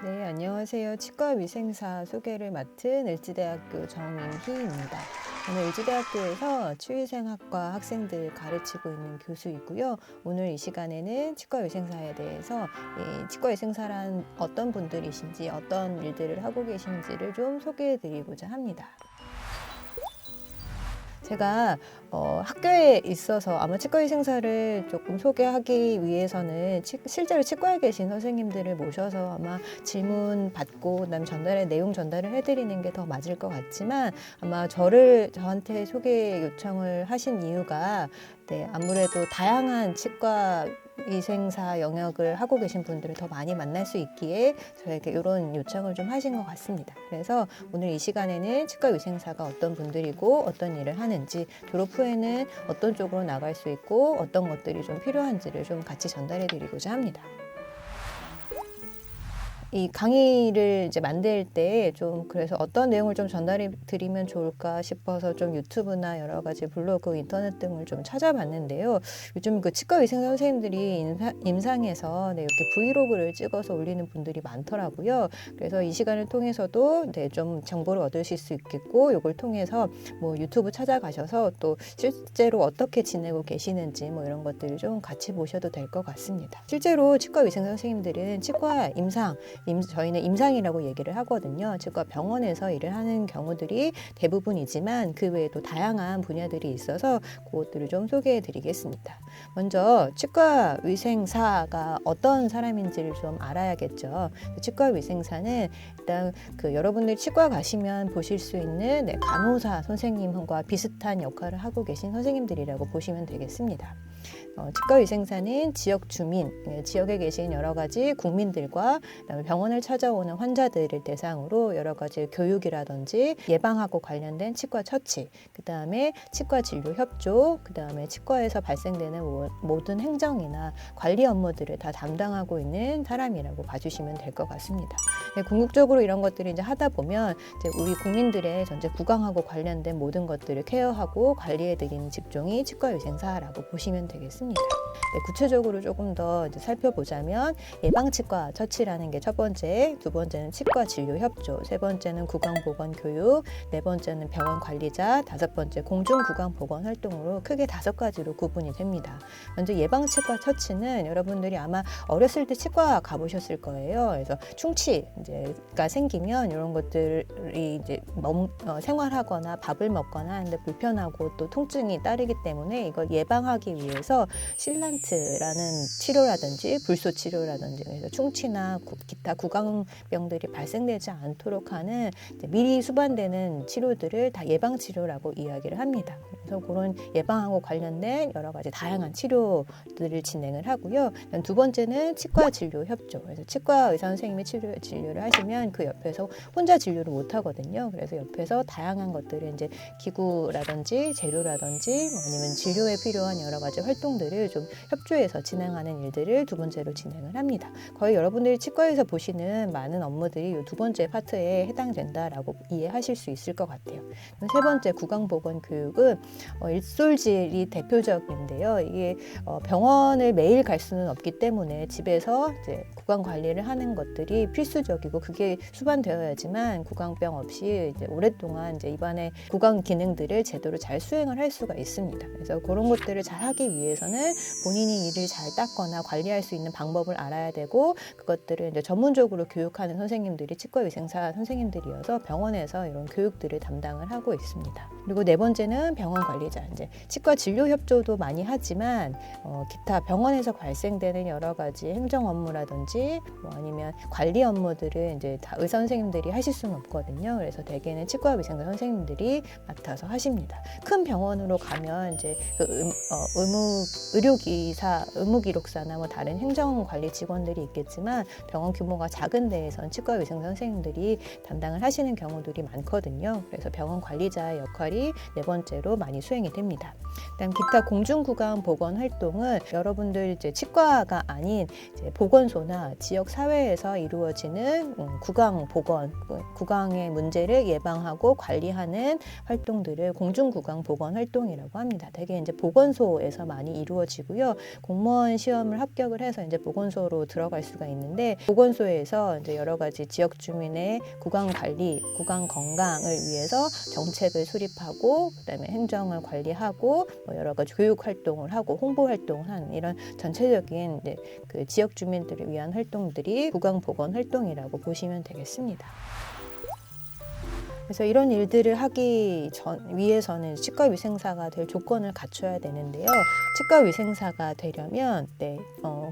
네, 안녕하세요. 치과위생사 소개를 맡은 을지대학교 정인희입니다. 저는 을지대학교에서 치위생학과 학생들 가르치고 있는 교수이고요. 오늘 이 시간에는 치과위생사에 대해서 치과위생사란 어떤 분들이신지 어떤 일들을 하고 계신지를 좀 소개해 드리고자 합니다. 제가 학교에 있어서 아마 치과위생사를 조금 소개하기 위해서는 실제로 치과에 계신 선생님들을 모셔서 아마 질문 받고 그다음에 내용 전달을 해드리는 게 더 맞을 것 같지만 아마 저한테 소개 요청을 하신 이유가 아무래도 다양한 치과 위생사 영역을 하고 계신 분들을 더 많이 만날 수 있기에 저에게 이런 요청을 좀 하신 것 같습니다. 그래서 오늘 이 시간에는 치과 위생사가 어떤 분들이고 어떤 일을 하는지, 졸업 후에는 어떤 쪽으로 나갈 수 있고 어떤 것들이 좀 필요한지를 좀 같이 전달해 드리고자 합니다. 이 강의를 이제 만들 때 좀 그래서 어떤 내용을 좀 전달해 드리면 좋을까 싶어서 좀 유튜브나 여러 가지 블로그, 인터넷 등을 좀 찾아봤는데요. 요즘 그 치과 위생사 선생님들이 임상에서 이렇게 브이로그를 찍어서 올리는 분들이 많더라고요. 그래서 이 시간을 통해서도 좀 정보를 얻으실 수 있겠고, 이걸 통해서 뭐 유튜브 찾아가셔서 또 실제로 어떻게 지내고 계시는지 뭐 이런 것들을 좀 같이 보셔도 될 것 같습니다. 실제로 치과 위생사 선생님들은 치과 저희는 임상이라고 얘기를 하거든요. 치과 병원에서 일을 하는 경우들이 대부분이지만 그 외에도 다양한 분야들이 있어서 그것들을 좀 소개해 드리겠습니다. 먼저 치과 위생사가 어떤 사람인지를 좀 알아야겠죠. 치과 위생사는 일단 여러분들 치과 가시면 보실 수 있는 간호사 선생님과 비슷한 역할을 하고 계신 선생님들이라고 보시면 되겠습니다. 치과위생사는 지역 주민, 지역에 계신 여러 가지 국민들과 그다음에 병원을 찾아오는 환자들을 대상으로 여러 가지 교육이라든지 예방하고 관련된 치과 처치, 그다음에 치과 진료 협조, 그다음에 치과에서 발생되는 모든 행정이나 관리 업무들을 다 담당하고 있는 사람이라고 봐주시면 될 것 같습니다. 궁극적으로 이런 것들을 이제 하다 보면 이제 우리 국민들의 전체 구강하고 관련된 모든 것들을 케어하고 관리해 드리는 직종이 치과위생사라고 보시면 되겠습니다. 구체적으로 조금 더 이제 살펴보자면 예방치과 처치라는 게 첫 번째, 두 번째는 치과 진료 협조, 세 번째는 구강보건 교육, 네 번째는 병원 관리자, 다섯 번째 공중구강보건 활동으로 크게 5가지로 구분이 됩니다. 먼저 예방치과 처치는 여러분들이 아마 어렸을 때 치과 가보셨을 거예요. 그래서 충치가 생기면 이런 것들이 이제 생활하거나 밥을 먹거나 하는데 불편하고 또 통증이 따르기 때문에 이걸 예방하기 위해서 실란트라는 치료라든지 불소 치료라든지 그래서 충치나 기타 구강병들이 발생되지 않도록 하는 미리 수반되는 치료들을 다 예방 치료라고 이야기를 합니다. 그래서 그런 예방하고 관련된 여러 가지 다양한 치료들을 진행을 하고요. 두 번째는 치과 진료 협조. 그래서 치과 의사 선생님이 진료를 하시면 그 옆에서 혼자 진료를 못 하거든요. 그래서 옆에서 다양한 것들을 이제 기구라든지 재료라든지 아니면 진료에 필요한 여러 가지 활동들을 좀 협조해서 진행하는 일들을 두 번째로 진행을 합니다. 거의 여러분들이 치과에서 보시는 많은 업무들이 이 두 번째 파트에 해당된다라고 이해하실 수 있을 것 같아요. 세 번째 구강보건 교육은 일솔질이 대표적인데요. 이게 병원을 매일 갈 수는 없기 때문에 집에서 이제 구강 관리를 하는 것들이 필수적이고 그게 수반되어야지만 구강병 없이 이제 오랫동안 이제 입안의 구강 기능들을 제대로 잘 수행을 할 수가 있습니다. 그래서 그런 것들을 잘 하기 위해서는 본인이 이를 잘 닦거나 관리할 수 있는 방법을 알아야 되고 그것들을 이제 전문적으로 교육하는 선생님들이 치과위생사 선생님들이어서 병원에서 이런 교육들을 담당을 하고 있습니다. 그리고 네 번째는 병원 관리자. 이제 치과 진료 협조도 많이 하지만 기타 병원에서 발생되는 여러 가지 행정 업무라든지 아니면 관리 업무들을 이제 다 의사 선생님들이 하실 수는 없거든요. 그래서 대개는 치과위생사 선생님들이 맡아서 하십니다. 큰 병원으로 가면 이제 의무기록사나 뭐 다른 행정관리 직원들이 있겠지만 병원 규모가 작은 데에선 치과위생사 선생님들이 담당을 하시는 경우들이 많거든요. 그래서 병원 관리자의 역할이 네 번째로 많이 수행이 됩니다. 그다음 기타 공중구강 보건 활동은 여러분들 이제 치과가 아닌 이제 보건소나 지역 사회에서 이루어지는 구강 보건, 구강의 문제를 예방하고 관리하는 활동들을 공중구강 보건 활동이라고 합니다. 대개 이제 보건소에서 많이 이루어지고요. 공무원 시험을 합격을 해서 이제 보건소로 들어갈 수가 있는데 보건소에서 이제 여러 가지 지역 주민의 구강 관리, 구강 건강을 위해서 정책을 수립하고 그다음에 행정을 관리하고 뭐 여러 가지 교육 활동을 하고 홍보 활동을 하는 이런 전체적인 이제 그 지역 주민들을 위한 활동들이 구강 보건 활동이라고 보시면 되겠습니다. 그래서 이런 일들을 하기 위해서는 치과위생사가 될 조건을 갖춰야 되는데요. 치과위생사가 되려면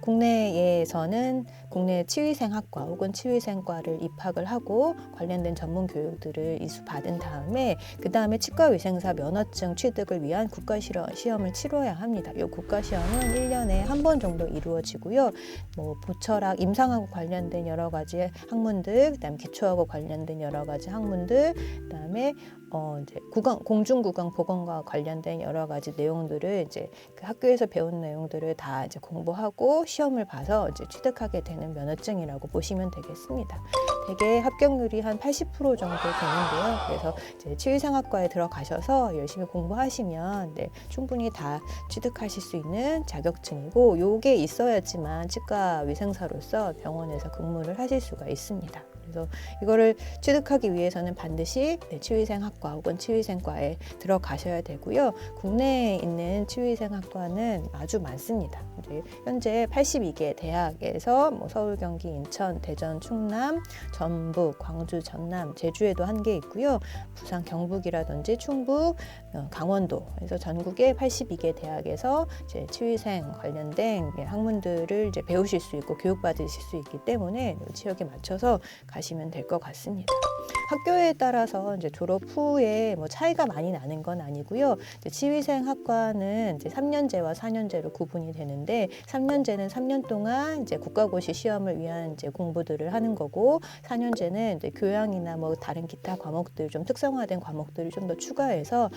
국내에서는 국내 치위생학과 혹은 치위생과를 입학을 하고 관련된 전문 교육들을 이수받은 다음에 그 다음에 치과위생사 면허증 취득을 위한 국가시험을 치러야 합니다. 이 국가시험은 1년에 한 번 정도 이루어지고요. 뭐 보철학, 임상하고 관련된 여러 가지 학문들, 그다음 기초하고 관련된 여러 가지 학문들, 그다음에 이제 공중구강 보건과 관련된 여러 가지 내용들을 이제 그 학교에서 배운 내용들을 다 이제 공부하고 시험을 봐서 이제 취득하게 되는 면허증이라고 보시면 되겠습니다. 대개 합격률이 한 80% 정도 되는데요. 그래서 이제 치위생학과에 들어가셔서 열심히 공부하시면 충분히 다 취득하실 수 있는 자격증이고, 요게 있어야지만 치과위생사로서 병원에서 근무를 하실 수가 있습니다. 그래서 이거를 취득하기 위해서는 반드시 치위생학과 혹은 치위생과에 들어가셔야 되고요. 국내에 있는 치위생학과는 아주 많습니다. 이제 현재 82개 대학에서 뭐 서울, 경기, 인천, 대전, 충남, 전북, 광주, 전남, 제주에도 한 개 있고요. 부산, 경북이라든지 충북, 강원도, 그래서 전국의 82개 대학에서 이제 치위생 관련된 학문들을 이제 배우실 수 있고 교육받으실 수 있기 때문에 지역에 맞춰서 가시면 될 것 같습니다. 학교에 따라서 이제 졸업 후에 뭐 차이가 많이 나는 건 아니고요. 이제 치위생 학과는 이제 3년제와 4년제로 구분이 되는데 3년제는 3년 동안 이제 국가고시 시험을 위한 이제 공부들을 하는 거고 4년제는 이제 교양이나 뭐 다른 기타 과목들 좀 특성화된 과목들을 좀 더 추가해서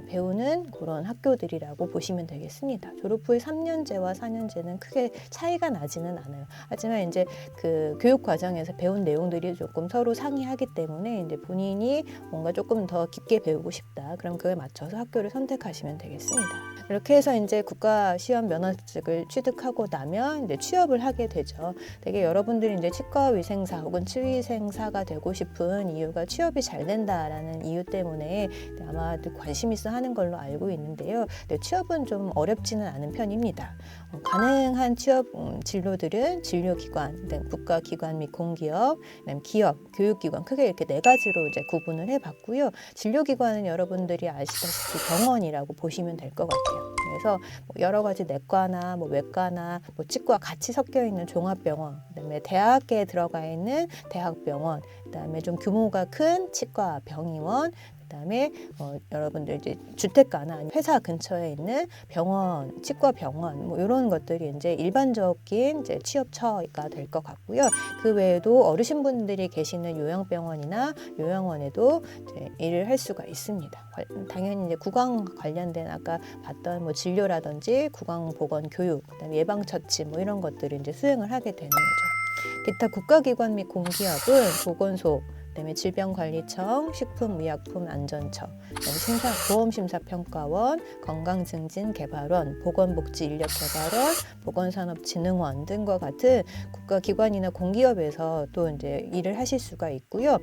배우는 그런 학교들이라고 보시면 되겠습니다. 졸업 후에 3년제와 4년제는 크게 차이가 나지는 않아요. 하지만 이제 그 교육 과정에서 배운 내용들이 조금 서로 상이하기 때문에 이제 본인이 뭔가 조금 더 깊게 배우고 싶다. 그럼 그에 맞춰서 학교를 선택하시면 되겠습니다. 이렇게 해서 이제 국가시험 면허증을 취득하고 나면 이제 취업을 하게 되죠. 되게 여러분들이 이제 치과위생사 혹은 치위생사가 되고 싶은 이유가 취업이 잘 된다라는 이유 때문에 아마 관심 있어 하는 걸로 알고 있는데요. 취업은 좀 어렵지는 않은 편입니다. 가능한 취업 진로들은 진료기관, 국가기관 및 공기업, 그다음 기업, 교육기관 크게 이렇게 네 가지로 이제 구분을 해봤고요. 진료기관은 여러분들이 아시다시피 병원이라고 보시면 될 것 같아요. 그래서 여러 가지 내과나 뭐 외과나 뭐 치과 같이 섞여 있는 종합병원, 그다음에 대학에 들어가 있는 대학병원, 그다음에 좀 규모가 큰 치과 병의원, 그다음에 여러분들 이제 주택가나 회사 근처에 있는 병원, 치과 병원 뭐 이런 것들이 이제 일반적인 이제 취업처가 될 것 같고요. 그 외에도 어르신분들이 계시는 요양병원이나 요양원에도 이제 일을 할 수가 있습니다. 당연히 이제 구강 관련된 아까 봤던 뭐 진료라든지 구강 보건 교육, 그다음에 예방 처치 뭐 이런 것들을 이제 수행을 하게 되는 거죠. 기타 국가기관 및 공기업은 보건소, 그다음에 질병관리청, 식품의약품안전처, 보험심사평가원, 건강증진개발원, 보건복지인력개발원, 보건산업진흥원 등과 같은 국가기관이나 공기업에서 또 이제 일을 하실 수가 있고요.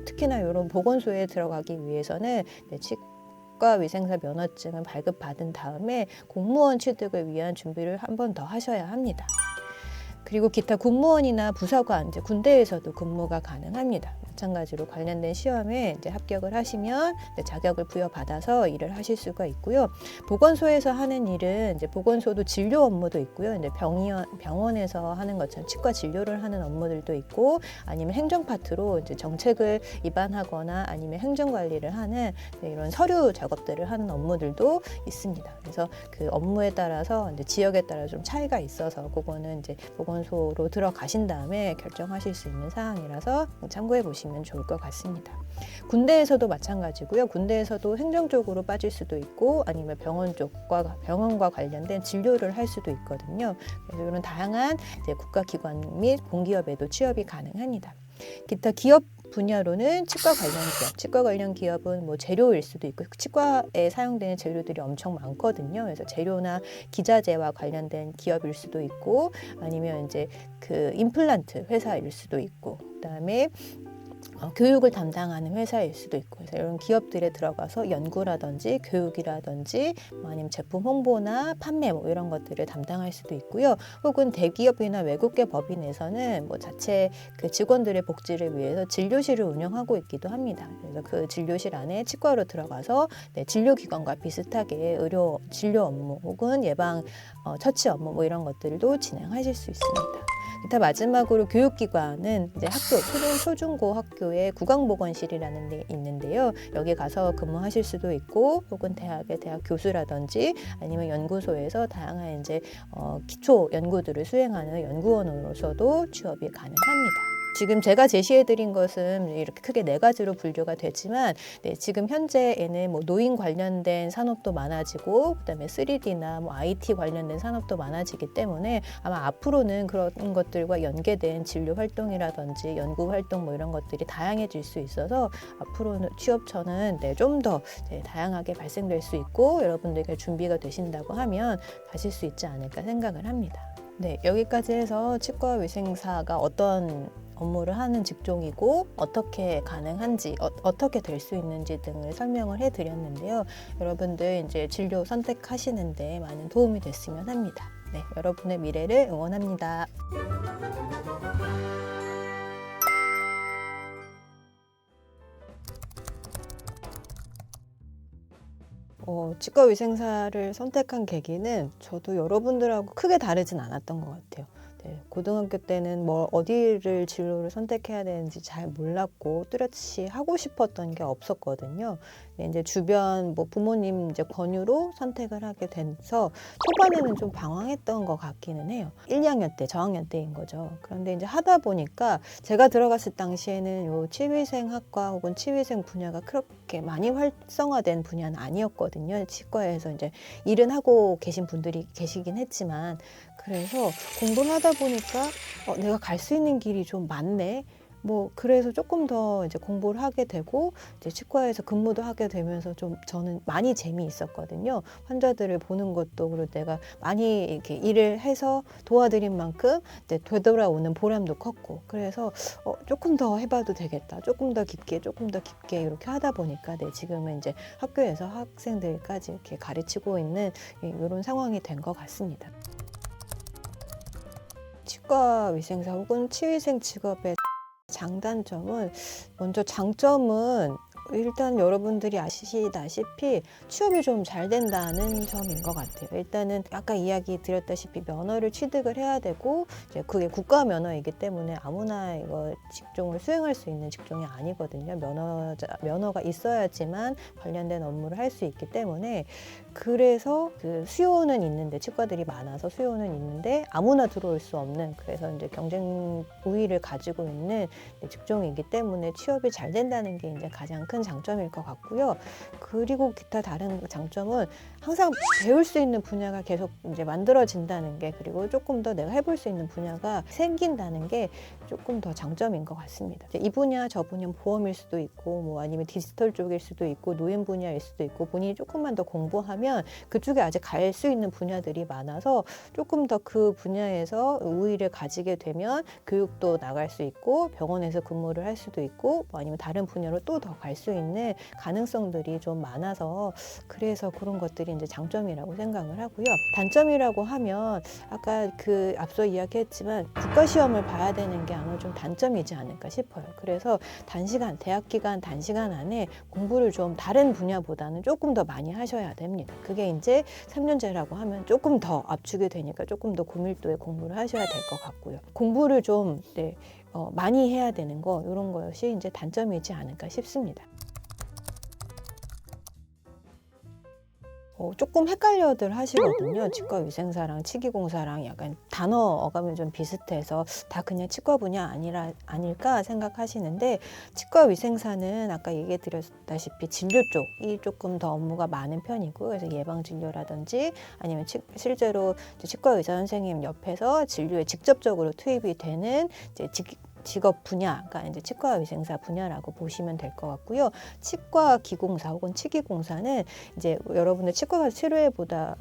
특히나 이런 보건소에 들어가기 위해서는 치과위생사 면허증을 발급받은 다음에 공무원 취득을 위한 준비를 한 번 더 하셔야 합니다. 그리고 기타 공무원이나 부사관, 이제 군대에서도 근무가 가능합니다. 마찬가지로 관련된 시험에 이제 합격을 하시면 자격을 부여받아서 일을 하실 수가 있고요. 보건소에서 하는 일은 이제 보건소도 진료 업무도 있고요. 이제 병원에서 하는 것처럼 치과 진료를 하는 업무들도 있고, 아니면 행정 파트로 이제 정책을 입안하거나 아니면 행정 관리를 하는 이런 서류 작업들을 하는 업무들도 있습니다. 그래서 그 업무에 따라서 이제 지역에 따라 좀 차이가 있어서 그거는 이제 보건소로 들어가신 다음에 결정하실 수 있는 사항이라서 참고해 보시면 좋을 것 같습니다. 군대에서도 마찬가지고요. 군대에서도 행정 쪽으로 빠질 수도 있고 아니면 병원과 관련된 진료를 할 수도 있거든요. 그래서 이런 다양한 이제 국가기관 및 공기업에도 취업이 가능합니다. 기타 기업 분야로는 치과 관련 기업, 치과 관련 기업은 뭐 재료일 수도 있고 치과에 사용되는 재료들이 엄청 많거든요. 그래서 재료나 기자재와 관련된 기업일 수도 있고 아니면 이제 그 임플란트 회사일 수도 있고 그다음에 교육을 담당하는 회사일 수도 있고 그래서 이런 기업들에 들어가서 연구라든지 교육이라든지 아니면 제품 홍보나 판매 뭐 이런 것들을 담당할 수도 있고요. 혹은 대기업이나 외국계 법인에서는 뭐 자체 그 직원들의 복지를 위해서 진료실을 운영하고 있기도 합니다. 그래서 그 진료실 안에 치과로 들어가서 진료기관과 비슷하게 의료 진료 업무 혹은 예방 처치 업무 뭐 이런 것들도 진행하실 수 있습니다. 기타 마지막으로 교육기관은 이제 학교, 초중고 학교에 구강보건실이라는 데 있는데요. 여기 가서 근무하실 수도 있고 혹은 대학의 대학 교수라든지 아니면 연구소에서 다양한 이제 기초 연구들을 수행하는 연구원으로서도 취업이 가능합니다. 지금 제가 제시해드린 것은 이렇게 크게 4가지로 분류가 되지만 지금 현재에는 뭐 노인 관련된 산업도 많아지고 그다음에 3D나 뭐 IT 관련된 산업도 많아지기 때문에 아마 앞으로는 그런 것들과 연계된 진료 활동이라든지 연구 활동 뭐 이런 것들이 다양해질 수 있어서 앞으로는 취업처는 좀 더 다양하게 발생될 수 있고 여러분들께 준비가 되신다고 하면 가실 수 있지 않을까 생각을 합니다. 여기까지 해서 치과위생사가 어떤 업무를 하는 직종이고 어떻게 가능한지 어떻게 될 수 있는지 등을 설명을 해드렸는데요. 여러분들 이제 진료 선택하시는데 많은 도움이 됐으면 합니다. 여러분의 미래를 응원합니다. 치과위생사를 선택한 계기는 저도 여러분들하고 크게 다르진 않았던 것 같아요. 고등학교 때는 어디를 진로를 선택해야 되는지 잘 몰랐고 뚜렷이 하고 싶었던 게 없었거든요. 이제 주변 부모님 이제 권유로 선택을 하게 돼서 초반에는 좀 방황했던 것 같기는 해요. 1, 2학년 때, 저학년 때인 거죠. 그런데 이제 하다 보니까 제가 들어갔을 당시에는 요 치위생학과 혹은 치위생 분야가 그렇게 많이 활성화된 분야는 아니었거든요. 치과에서 이제 일은 하고 계신 분들이 계시긴 했지만 그래서 공부를 하다 보니까 내가 갈 수 있는 길이 좀 많네. 그래서 조금 더 이제 공부를 하게 되고 이제 치과에서 근무도 하게 되면서 좀 저는 많이 재미있었거든요. 환자들을 보는 것도 그리고 내가 많이 이렇게 일을 해서 도와드린 만큼 되돌아오는 보람도 컸고 그래서 조금 더 해봐도 되겠다. 조금 더 깊게 이렇게 하다 보니까 지금은 이제 학교에서 학생들까지 이렇게 가르치고 있는 이런 상황이 된 것 같습니다. 치과위생사 혹은 치위생 직업의 장단점은 먼저 장점은 일단 여러분들이 아시다시피 취업이 좀 잘 된다는 점인 것 같아요. 일단은 아까 이야기 드렸다시피 면허를 취득을 해야 되고 이제 그게 국가 면허이기 때문에 아무나 이거 직종을 수행할 수 있는 직종이 아니거든요. 면허가 있어야지만 관련된 업무를 할 수 있기 때문에 그래서 그 수요는 있는데 치과들이 많아서 수요는 있는데 아무나 들어올 수 없는 그래서 이제 경쟁 우위를 가지고 있는 직종이기 때문에 취업이 잘 된다는 게 이제 가장 큰 장점일 것 같고요. 그리고 기타 다른 장점은 항상 배울 수 있는 분야가 계속 이제 만들어진다는 게 그리고 조금 더 내가 해볼 수 있는 분야가 생긴다는 게 조금 더 장점인 것 같습니다. 이 분야 저 분야 보험일 수도 있고 아니면 디지털 쪽일 수도 있고 노인 분야일 수도 있고 본인이 조금만 더 공부하면 그쪽에 아직 갈 수 있는 분야들이 많아서 조금 더 그 분야에서 우위를 가지게 되면 교육도 나갈 수 있고 병원에서 근무를 할 수도 있고 아니면 다른 분야로 또 더 갈 수 있는 가능성들이 좀 많아서 그래서 그런 것들이 이제 장점이라고 생각을 하고요. 단점이라고 하면 아까 앞서 이야기했지만 국가시험을 봐야 되는 게 아마 좀 단점이지 않을까 싶어요. 그래서 대학 기간 단시간 안에 공부를 좀 다른 분야보다는 조금 더 많이 하셔야 됩니다. 그게 이제 3년제라고 하면 조금 더 압축이 되니까 조금 더 고밀도의 공부를 하셔야 될 것 같고요. 공부를 좀 많이 해야 되는 거 이런 것이 이제 단점이지 않을까 싶습니다. 조금 헷갈려들 하시거든요. 치과위생사랑 치기공사랑 약간 단어 어감이 좀 비슷해서 다 그냥 치과 분야 아닐까 생각하시는데 치과위생사는 아까 얘기 드렸다시피 진료 쪽이 조금 더 업무가 많은 편이고 그래서 예방진료라든지 아니면 실제로 치과의사 선생님 옆에서 진료에 직접적으로 투입이 되는 이제 직업 분야가 이제 치과위생사 분야라고 보시면 될 것 같고요. 치과기공사 혹은 치기공사는 이제 여러분들 치과 가서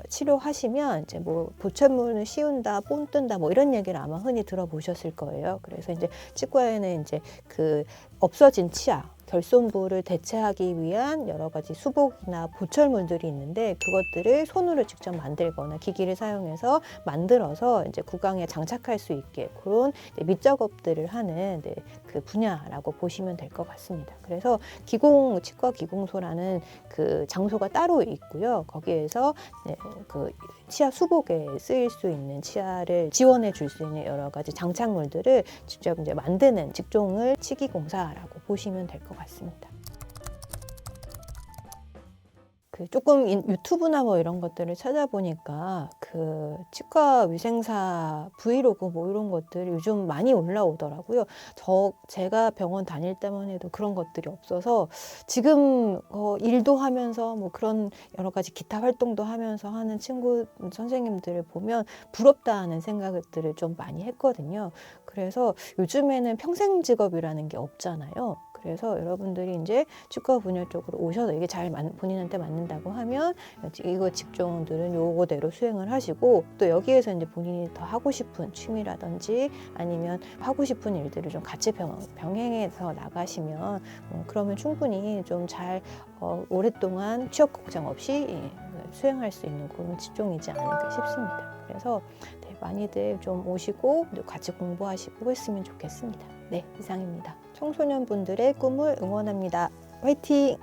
치료하시면 이제 뭐 보철문을 씌운다, 본 뜬다 뭐 이런 얘기를 아마 흔히 들어보셨을 거예요. 그래서 이제 치과에는 이제 그 없어진 치아 결손부를 대체하기 위한 여러 가지 수복이나 보철물들이 있는데 그것들을 손으로 직접 만들거나 기기를 사용해서 만들어서 이제 구강에 장착할 수 있게 그런 밑작업들을 하는 그 분야라고 보시면 될 것 같습니다. 그래서 치과 기공소라는 그 장소가 따로 있고요. 거기에서 그 치아 수복에 쓰일 수 있는 치아를 지원해 줄 수 있는 여러 가지 장착물들을 직접 이제 만드는 직종을 치기공사라고 보시면 될 것 같습니다. 조금 유튜브나 뭐 이런 것들을 찾아보니까 그 치과 위생사 브이로그 뭐 이런 것들이 요즘 많이 올라오더라고요. 제가 병원 다닐 때만 해도 그런 것들이 없어서 지금 일도 하면서 뭐 그런 여러 가지 기타 활동도 하면서 하는 선생님들을 보면 부럽다 하는 생각들을 좀 많이 했거든요. 그래서 요즘에는 평생 직업이라는 게 없잖아요. 그래서 여러분들이 이제 치과 분야 쪽으로 오셔서 이게 잘 본인한테 맞는다고 하면 이거 직종들은 요거대로 수행을 하시고 또 여기에서 이제 본인이 더 하고 싶은 취미라든지 아니면 하고 싶은 일들을 좀 같이 병행해서 나가시면 그러면 충분히 좀 잘 오랫동안 취업 걱정 없이 수행할 수 있는 그런 직종이지 않을까 싶습니다. 그래서 많이들 좀 오시고 같이 공부하시고 했으면 좋겠습니다. 네, 이상입니다. 청소년분들의 꿈을 응원합니다. 화이팅!